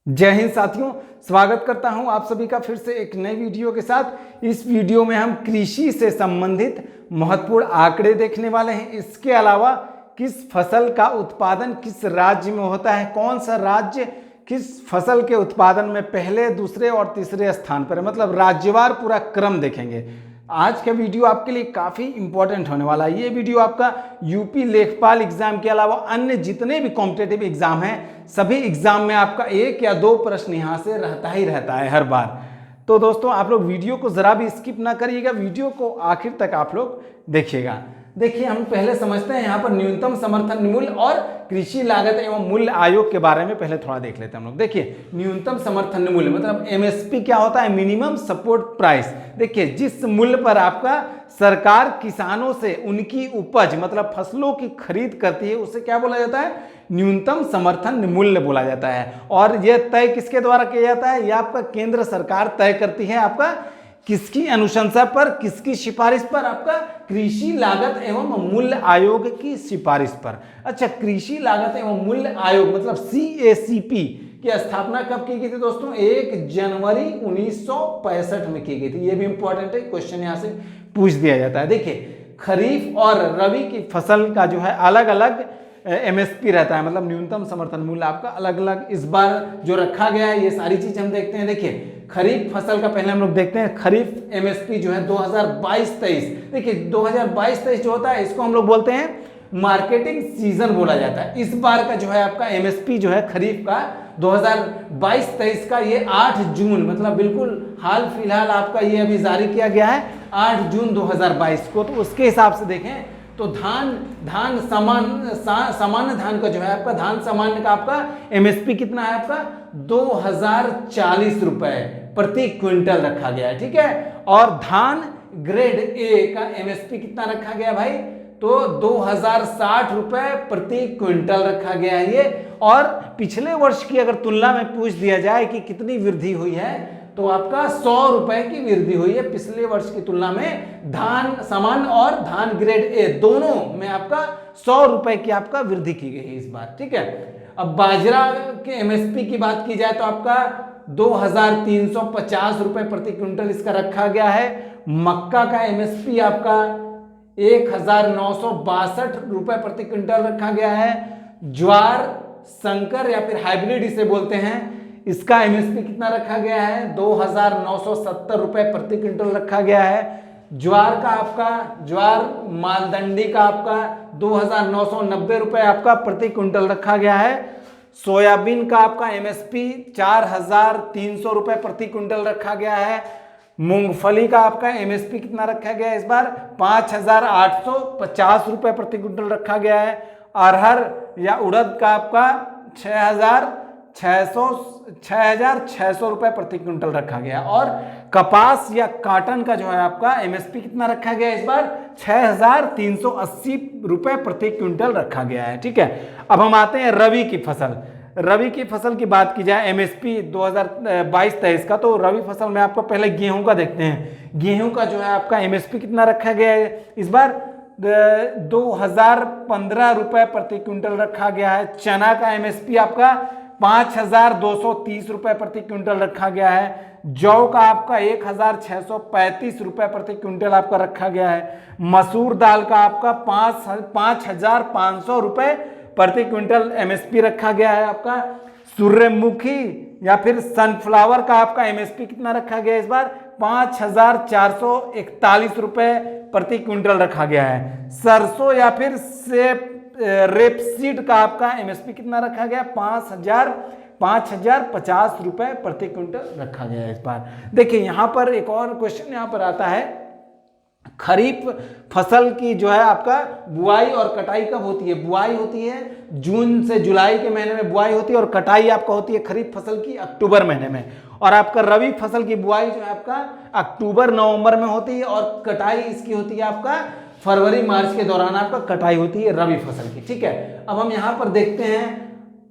जय हिंद साथियों, स्वागत करता हूं आप सभी का फिर से एक नई वीडियो के साथ। इस वीडियो में हम कृषि से संबंधित महत्वपूर्ण आंकड़े देखने वाले हैं। इसके अलावा किस फसल का उत्पादन किस राज्य में होता है, कौन सा राज्य किस फसल के उत्पादन में पहले, दूसरे और तीसरे स्थान पर है, मतलब राज्यवार पूरा क्रम देखेंगे। आज का वीडियो आपके लिए काफ़ी इंपॉर्टेंट होने वाला है। ये वीडियो आपका यूपी लेखपाल एग्जाम के अलावा अन्य जितने भी कॉम्पिटेटिव एग्जाम हैं, सभी एग्जाम में आपका एक या दो प्रश्न यहाँ से रहता ही रहता है हर बार। तो दोस्तों, आप लोग वीडियो को ज़रा भी स्किप ना करिएगा, वीडियो को आखिर तक आप लोग देखिएगा। देखिए, हम पहले समझते हैं यहाँ पर न्यूनतम समर्थन मूल्य और कृषि लागत एवं मूल्य आयोग के बारे में पहले थोड़ा देख लेते हैं हम लोग। देखिए, न्यूनतम समर्थन मूल्य मतलब एमएसपी क्या होता है? Minimum support price. देखिए, जिस मूल्य पर आपका सरकार किसानों से उनकी उपज मतलब फसलों की खरीद करती है, उसे क्या बोला जाता है? न्यूनतम समर्थन मूल्य बोला जाता है। और यह तय किसके द्वारा किया जाता है? यह आपका केंद्र सरकार तय करती है। आपका किसकी अनुशंसा पर, किसकी सिफारिश पर? आपका कृषि लागत एवं मूल्य आयोग की सिफारिश पर। अच्छा, कृषि लागत एवं मूल्य आयोग मतलब CACP की स्थापना कब की गई थी दोस्तों? 1 जनवरी 1965 में की गई थी। ये भी इंपॉर्टेंट है, क्वेश्चन यहाँ से पूछ दिया जाता है। देखिए, खरीफ और रबी की फसल का जो है अलग अलग MSP रहता है, मतलब न्यूनतम समर्थन मूल्य आपका अलग अलग इस बार जो रखा गया है। ये सारी चीज हम देखते हैं। देखिए, खरीफ फसल का पहले हम लोग देखते हैं। खरीफ MSP जो है 2022-23। देखिए, 2022-23 जो होता है, इसको हम लोग बोलते हैं मार्केटिंग सीजन बोला जाता है। इस बार का जो है आपका MSP जो है खरीफ का 2022-23 का, ये 8 जून मतलब बिल्कुल हाल फिलहाल आपका ये अभी जारी किया गया है 8 जून 2022 को। तो उसके हिसाब से देखें तो धान सामान्य धान का जो है आपका धान सामान्य का आपका MSP कितना है? आपका 2040 रुपए प्रति क्विंटल रखा गया है। ठीक है। और धान ग्रेड A का MSP कितना रखा गया भाई? तो 2060 रुपए प्रति क्विंटल रखा गया है ये। और पिछले वर्ष की अगर तुलना में पूछ दिया जाए कि कितनी वृद्धि हुई है, तो आपका 100 रुपए की वृद्धि हुई है पिछले वर्ष की तुलना में। धान सामान्य और धान ग्रेड A दोनों में आपका 100 रुपए की आपका वृद्धि की गई है इस बार। ठीक है। अब बाजरा के MSP की बात की जाए तो आपका 2350 रुपए प्रति क्विंटल इसका रखा गया है। मक्का का MSP आपका 1962 रुपए प्रति क्विंटल रखा गया है। ज्वार संकर या फिर हाइब्रिड इसे बोलते हैं, इसका MSP कितना रखा गया है? 2970 रुपए प्रति क्विंटल रखा गया है। ज्वार मालदंडी का आपका 2990 रुपए आपका प्रति क्विंटल रखा गया है। सोयाबीन का आपका MSP 4300 रुपए प्रति क्विंटल रखा गया है। मूंगफली का आपका MSP कितना रखा गया है इस बार? 5850 रुपए प्रति क्विंटल रखा गया है। अरहर या उड़द का आपका 6600 रुपए प्रति क्विंटल रखा गया। और कपास या कॉटन का जो है आपका MSP कितना रखा गया है इस बार? 6380 रुपए प्रति क्विंटल रखा गया है। ठीक है। अब हम आते हैं रबी की फसल। रबी की फसल की बात की जाए MSP 2022-23 का, तो रबी फसल में आपको पहले गेहूं का देखते हैं। गेहूं का जो है आपका MSP कितना रखा गया है इस बार? 2015 रुपए प्रति क्विंटल रखा गया है। चना का MSP आपका 5230 रुपए प्रति क्विंटल रखा गया है। जौ का आपका 1635 रुपए प्रति क्विंटल आपका रखा गया है। मसूर दाल का आपका 5500 रुपए प्रति क्विंटल MSP रखा गया है आपका। सूर्यमुखी या फिर सनफ्लावर का आपका MSP कितना रखा गया है इस बार? 5441 रुपए प्रति क्विंटल रखा गया है। सरसों या फिर रेपसीड का आपका MSP कितना रखा गया? 5050 रुपए प्रति क्विंटल रखा गया है इस बार। देखिए, यहाँ पर एक और क्वेश्चन यहाँ पर आता है, खरीफ फसल की जो है आपका बुआई और कटाई कब होती है? बुआई होती है जून से जुलाई के महीने में बुआई होती है, और कटाई आपका होती है खरीफ फसल की अक्टूबर महीने में। और आपका रबी फसल की बुआई जो है आपका अक्टूबर नवंबर में होती है, और कटाई इसकी होती है आपका फरवरी मार्च के दौरान आपका कटाई होती है रबी फसल की। ठीक है। अब हम यहाँ पर देखते हैं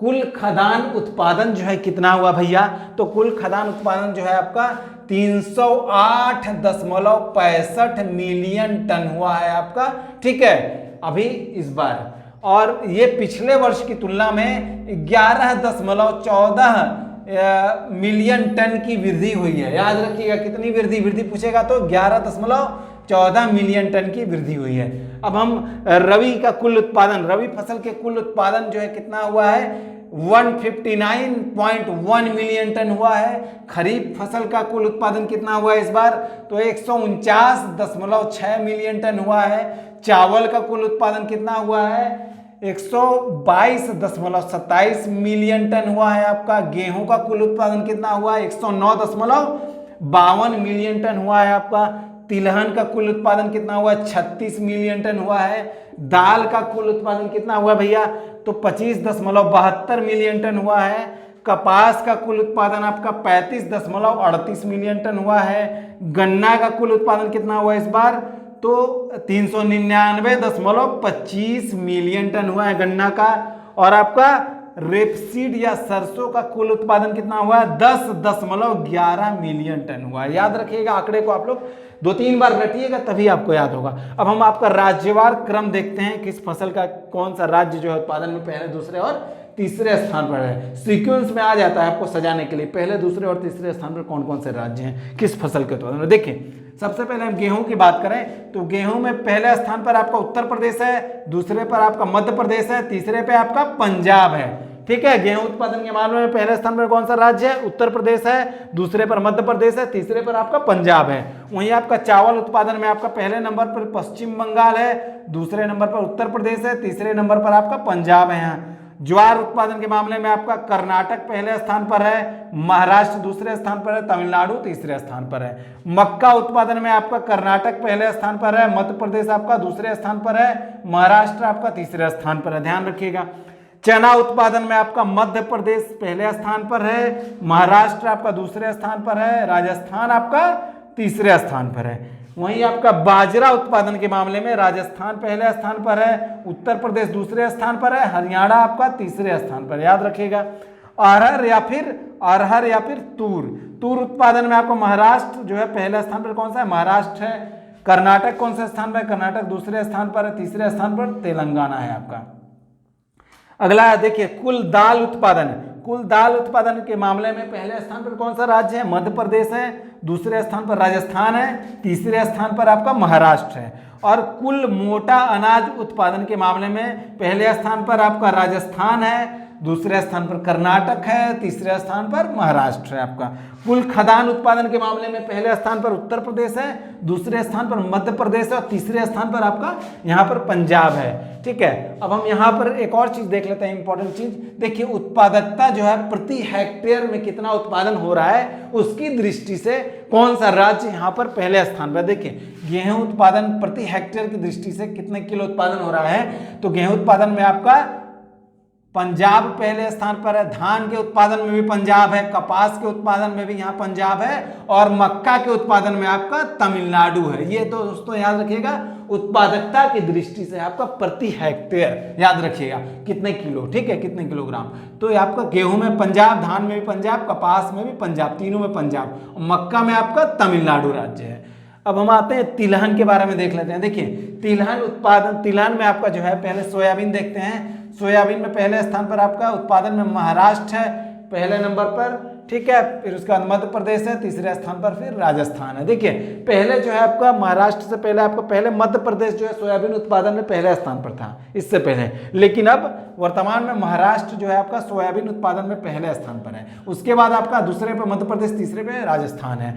कुल खदान उत्पादन जो है कितना हुआ भैया? तो कुल खदान उत्पादन जो है आपका 308.65 मिलियन टन हुआ है आपका। ठीक है, अभी इस बार। और ये पिछले वर्ष की तुलना में 11.14 मिलियन टन की वृद्धि हुई है। याद रखिएगा कितनी वृद्धि पूछेगा तो 11.14 मिलियन टन की वृद्धि हुई है। अब हम रबी का कुल उत्पादन, रबी फसल के कुल उत्पादन जो है कितना हुआ है 159.1 मिलियन टन हुआ है। खरीफ फसल का कुल उत्पादन कितना हुआ है इस बार तो 149.6 मिलियन टन हुआ है। चावल का कुल उत्पादन कितना हुआ है 122.27 मिलियन टन हुआ है आपका। गेहूं का कुल उत्पादन कितना हुआ है 109.52 मिलियन टन हुआ है आपका। तिलहन का कुल उत्पादन कितना हुआ 36 मिलियन टन हुआ है। दाल का कुल उत्पादन कितना हुआ भैया तो 25.72 मिलियन टन हुआ है। कपास का कुल उत्पादन आपका 35.38 मिलियन टन हुआ है। गन्ना का कुल उत्पादन कितना हुआ इस बार तो 399.25 मिलियन टन हुआ है गन्ना का। और आपका रेपसीड या सरसों का कुल उत्पादन कितना हुआ है 10.11 मिलियन टन हुआ है। याद रखिएगा आंकड़े को आप लोग 2-3 बार रटिएगा तभी आपको याद होगा। अब हम आपका राज्यवार क्रम देखते हैं किस फसल का कौन सा राज्य जो है उत्पादन में पहले दूसरे और तीसरे स्थान पर है। सीक्वेंस में आ जाता है आपको सजाने के लिए पहले दूसरे और तीसरे स्थान पर कौन कौन से राज्य हैं किस फसल के उत्पादन में। देखिए सबसे पहले हम गेहूं की बात करें तो गेहूं में पहले स्थान पर आपका उत्तर प्रदेश है, दूसरे पर आपका मध्य प्रदेश है, तीसरे पे आपका पंजाब है। ठीक है, गेहूं उत्पादन के मामले में पहले स्थान पर कौन सा राज्य है उत्तर प्रदेश है, दूसरे पर मध्य प्रदेश है, तीसरे पर आपका पंजाब है। वहीं आपका चावल उत्पादन में आपका पहले नंबर पर पश्चिम बंगाल है, दूसरे नंबर पर उत्तर प्रदेश है, तीसरे नंबर पर आपका पंजाब है। यहाँ ज्वार उत्पादन के मामले में आपका कर्नाटक पहले स्थान पर है, महाराष्ट्र दूसरे स्थान पर है, तमिलनाडु तीसरे स्थान पर है। मक्का उत्पादन में आपका कर्नाटक पहले स्थान पर है, मध्य प्रदेश आपका दूसरे स्थान पर है, महाराष्ट्र आपका तीसरे स्थान पर है। ध्यान रखिएगा। चना उत्पादन में आपका मध्य प्रदेश पहले स्थान पर है, महाराष्ट्र आपका दूसरे स्थान पर है, राजस्थान आपका तीसरे स्थान पर है। वहीं आपका बाजरा उत्पादन के मामले में राजस्थान पहले स्थान पर है, उत्तर प्रदेश दूसरे स्थान पर है, हरियाणा आपका तीसरे स्थान पर। याद रखिएगा। अरहर या फिर तूर उत्पादन में आपको महाराष्ट्र जो है पहले स्थान पर कौन सा है महाराष्ट्र है। कर्नाटक कौन से स्थान पर, कर्नाटक दूसरे स्थान पर है, तीसरे स्थान पर तेलंगाना है आपका। अगला देखिए कुल दाल उत्पादन के मामले में पहले स्थान पर कौन सा राज्य है मध्य प्रदेश है, दूसरे स्थान पर राजस्थान है, तीसरे स्थान पर आपका महाराष्ट्र है। और कुल मोटा अनाज उत्पादन के मामले में पहले स्थान पर आपका राजस्थान है, दूसरे स्थान पर कर्नाटक है, तीसरे स्थान पर महाराष्ट्र है आपका। कुल खदान उत्पादन के मामले में पहले स्थान पर उत्तर प्रदेश है, दूसरे स्थान पर मध्य प्रदेश है और तीसरे स्थान पर आपका यहाँ पर पंजाब है। ठीक है, अब हम यहाँ पर एक और चीज देख लेते हैं, इंपॉर्टेंट चीज। देखिए उत्पादकता जो है प्रति हेक्टेयर में कितना उत्पादन हो रहा है उसकी दृष्टि से कौन सा राज्य यहाँ पर पहले स्थान पर। देखिए गेहूं उत्पादन प्रति हेक्टेयर की दृष्टि से कितने किलो उत्पादन हो रहा है तो गेहूं उत्पादन में आपका पंजाब पहले स्थान पर है, धान के उत्पादन में भी पंजाब है, कपास के उत्पादन में भी यहाँ पंजाब है और मक्का के उत्पादन में आपका तमिलनाडु है। ये तो दोस्तों याद रखिएगा उत्पादकता की दृष्टि से आपका प्रति हेक्टेयर याद रखिएगा कितने किलो, ठीक है कितने किलोग्राम। तो आपका गेहूं में पंजाब, धान में भी पंजाब, कपास में भी पंजाब, तीनों में पंजाब, मक्का में आपका तमिलनाडु राज्य है। अब हम आते हैं तिलहन के बारे में देख लेते हैं। देखिए तिलहन में आपका जो है पहले सोयाबीन देखते हैं। सोयाबीन में पहले स्थान पर आपका उत्पादन में महाराष्ट्र है पहले नंबर पर, ठीक है, फिर उसके बाद मध्य प्रदेश है, तीसरे स्थान पर फिर राजस्थान है। देखिए पहले जो है आपका महाराष्ट्र से पहले आपका पहले मध्य प्रदेश जो है सोयाबीन उत्पादन में पहले स्थान पर था इससे पहले, लेकिन अब वर्तमान में महाराष्ट्र जो है आपका सोयाबीन उत्पादन में पहले स्थान पर है। उसके बाद आपका दूसरे पे मध्य प्रदेश, तीसरे पे राजस्थान है।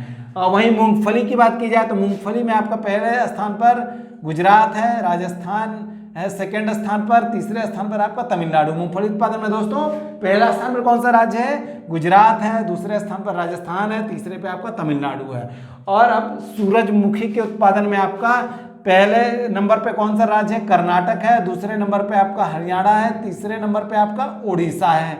वहीं मूंगफली की बात की जाए तो मूंगफली में आपका पहले स्थान पर गुजरात है, राजस्थान है सेकेंड स्थान पर, तीसरे स्थान पर आपका तमिलनाडु। मूंगफली उत्पादन में दोस्तों पहला स्थान पर कौन सा राज्य है गुजरात है, दूसरे स्थान पर राजस्थान है, तीसरे पे आपका तमिलनाडु है। और अब सूरजमुखी के उत्पादन में आपका पहले नंबर पे कौन सा राज्य है कर्नाटक है, दूसरे नंबर पे आपका हरियाणा है, तीसरे नंबर पे आपका उड़ीसा है।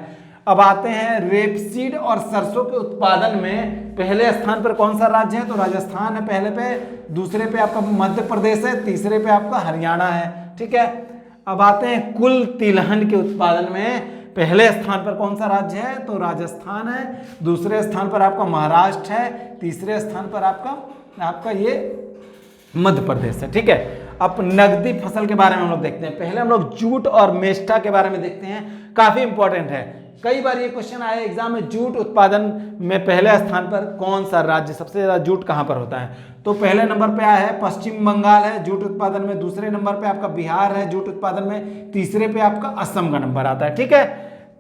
अब आते हैं रेपसीड और सरसों के उत्पादन में पहले स्थान पर कौन सा राज्य है तो राजस्थान है पहले पे, दूसरे पे आपका मध्य प्रदेश है, तीसरे पे आपका हरियाणा है। ठीक है, अब आते हैं कुल तिलहन के उत्पादन में पहले स्थान पर कौन सा राज्य है तो राजस्थान है, दूसरे स्थान पर आपका महाराष्ट्र है, तीसरे स्थान पर आपका ये मध्य प्रदेश है। ठीक है, अब नगदी फसल के बारे में हम लोग देखते हैं। पहले हम लोग जूट और मेस्टा के बारे में देखते हैं, काफी इंपॉर्टेंट है। कई बार ये क्वेश्चन आया एग्जाम में, जूट उत्पादन में पहले स्थान पर कौन सा राज्य, सबसे ज्यादा जूट कहां पर होता है? तो पहले नंबर पे आया है पश्चिम बंगाल है जूट उत्पादन में, दूसरे नंबर पे आपका बिहार है जूट उत्पादन में, तीसरे पे आपका असम का नंबर आता है। ठीक है,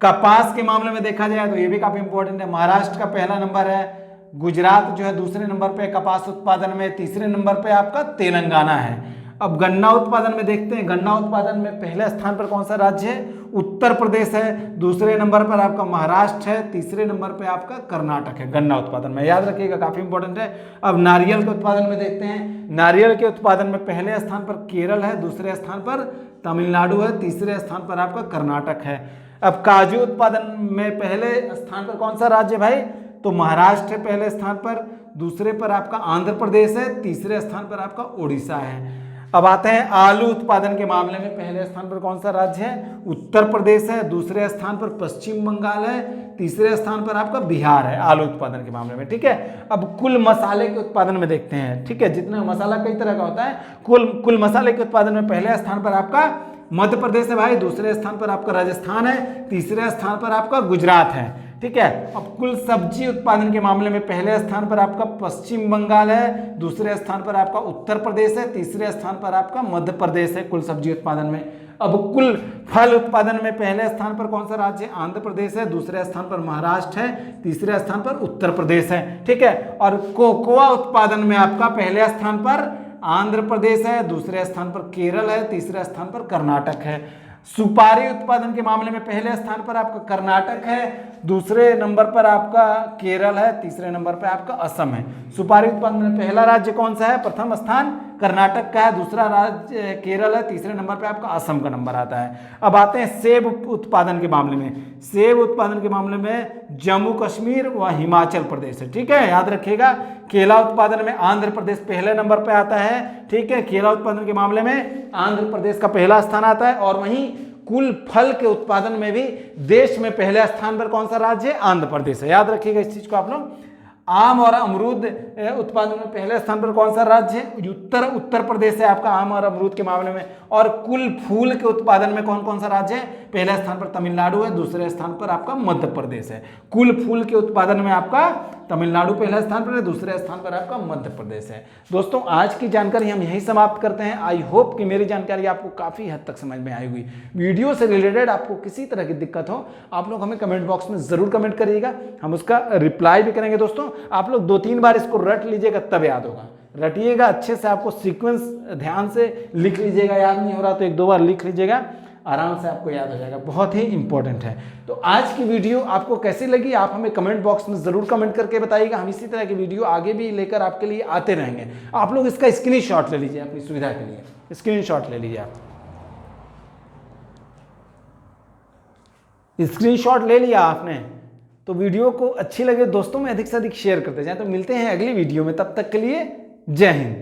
कपास के मामले में देखा जाए तो ये भी काफी इंपॉर्टेंट है, महाराष्ट्र का पहला नंबर है, गुजरात जो है दूसरे नंबर पे कपास उत्पादन में, तीसरे नंबर पे आपका तेलंगाना है। अब गन्ना उत्पादन में देखते हैं, गन्ना उत्पादन में पहले स्थान पर कौन सा राज्य है? उत्तर प्रदेश है, दूसरे नंबर पर आपका महाराष्ट्र है, तीसरे नंबर पे आपका कर्नाटक है गन्ना उत्पादन में, याद रखिएगा काफी इंपॉर्टेंट है। अब नारियल के उत्पादन में देखते हैं, नारियल के उत्पादन में पहले स्थान पर केरल है, दूसरे स्थान पर तमिलनाडु है, तीसरे स्थान पर आपका कर्नाटक है। अब काजू उत्पादन में पहले स्थान पर कौन सा राज्य भाई? तो महाराष्ट्र है पहले स्थान पर, दूसरे पर आपका आंध्र प्रदेश है, तीसरे स्थान पर आपका उड़ीसा है। अब आते हैं आलू उत्पादन के मामले में, पहले स्थान पर कौन सा राज्य है? उत्तर प्रदेश है, दूसरे स्थान पर पश्चिम बंगाल है, तीसरे स्थान पर आपका बिहार है आलू उत्पादन के मामले में। ठीक है, अब कुल मसाले के उत्पादन में देखते हैं। ठीक है, जितना मसाला कई तरह का होता है, कुल मसाले के उत्पादन में पहले स्थान पर आपका मध्य प्रदेश है भाई, दूसरे स्थान पर आपका राजस्थान है, तीसरे स्थान पर आपका गुजरात है। ठीक है, अब कुल सब्जी उत्पादन के मामले में पहले स्थान पर आपका पश्चिम बंगाल है, दूसरे स्थान पर आपका उत्तर प्रदेश है, तीसरे स्थान पर आपका मध्य प्रदेश है कुल सब्जी उत्पादन में। अब कुल फल उत्पादन में पहले स्थान पर कौन सा राज्य है? आंध्र प्रदेश है, दूसरे स्थान पर महाराष्ट्र है, तीसरे स्थान पर उत्तर प्रदेश है। ठीक है, और कोकोआ उत्पादन में आपका पहले स्थान पर आंध्र प्रदेश है, दूसरे स्थान पर केरल है, तीसरे स्थान पर कर्नाटक है। सुपारी उत्पादन के मामले में पहले स्थान पर आपका कर्नाटक है, दूसरे नंबर पर आपका केरल है, तीसरे नंबर पर आपका असम है। सुपारी उत्पादन में पहला राज्य कौन सा है? प्रथम स्थान कर्नाटक का है, दूसरा राज्य केरल है, तीसरे नंबर पे आपका असम का नंबर आता है। अब आते हैं सेब उत्पादन के मामले में। सेब उत्पादन के मामले में जम्मू कश्मीर व हिमाचल प्रदेश है। ठीक है, याद रखिएगा। केला उत्पादन में आंध्र प्रदेश पहले नंबर पे आता है। ठीक है, केला उत्पादन के मामले में आंध्र प्रदेश का पहला स्थान आता है। और वहीं कुल फल के उत्पादन में भी देश में पहले स्थान पर कौन सा राज्य है? आंध्र प्रदेश है। याद रखिएगा इस चीज को आप लोग। आम और अमरूद उत्पादन में पहले स्थान पर कौन सा राज्य है? उत्तर प्रदेश है आपका आम और अमरूद के मामले में। और कुल फूल के उत्पादन में कौन कौन सा राज्य है? पहले स्थान पर तमिलनाडु है, दूसरे स्थान पर आपका मध्य प्रदेश है। कुल फूल के उत्पादन में आपका तमिलनाडु पहले स्थान पर है, दूसरे स्थान पर आपका मध्य प्रदेश है। दोस्तों, आज की जानकारी हम यहीं समाप्त करते हैं। आई होप कि मेरी जानकारी आपको काफी हद तक समझ में आई हुई। वीडियो से रिलेटेड आपको किसी तरह की दिक्कत हो, आप लोग हमें कमेंट बॉक्स में जरूर कमेंट करिएगा, हम उसका रिप्लाई भी करेंगे। दोस्तों, आप लोग 2-3 बार इसको रट लीजिएगा तब याद होगा। रटिएगा अच्छे से, आपको सीक्वेंस ध्यान से लिख लीजिएगा। याद नहीं हो रहा तो 1-2 बार लिख लीजिएगा, आराम से आपको याद हो जाएगा। बहुत ही इंपॉर्टेंट है। तो आज की वीडियो आपको कैसी लगी आप हमें कमेंट बॉक्स में जरूर कमेंट करके बताइएगा। हम इसी तरह की वीडियो आगे भी लेकर आपके लिए आते रहेंगे। आप लोग इसका स्क्रीनशॉट ले लीजिए अपनी सुविधा के लिए। स्क्रीनशॉट ले लीजिए आप। स्क्रीनशॉट ले लिया आपने तो वीडियो को अच्छी लगे दोस्तों में अधिक से अधिक शेयर करते जाएं। तो मिलते हैं अगली वीडियो में, तब तक के लिए जय हिंद।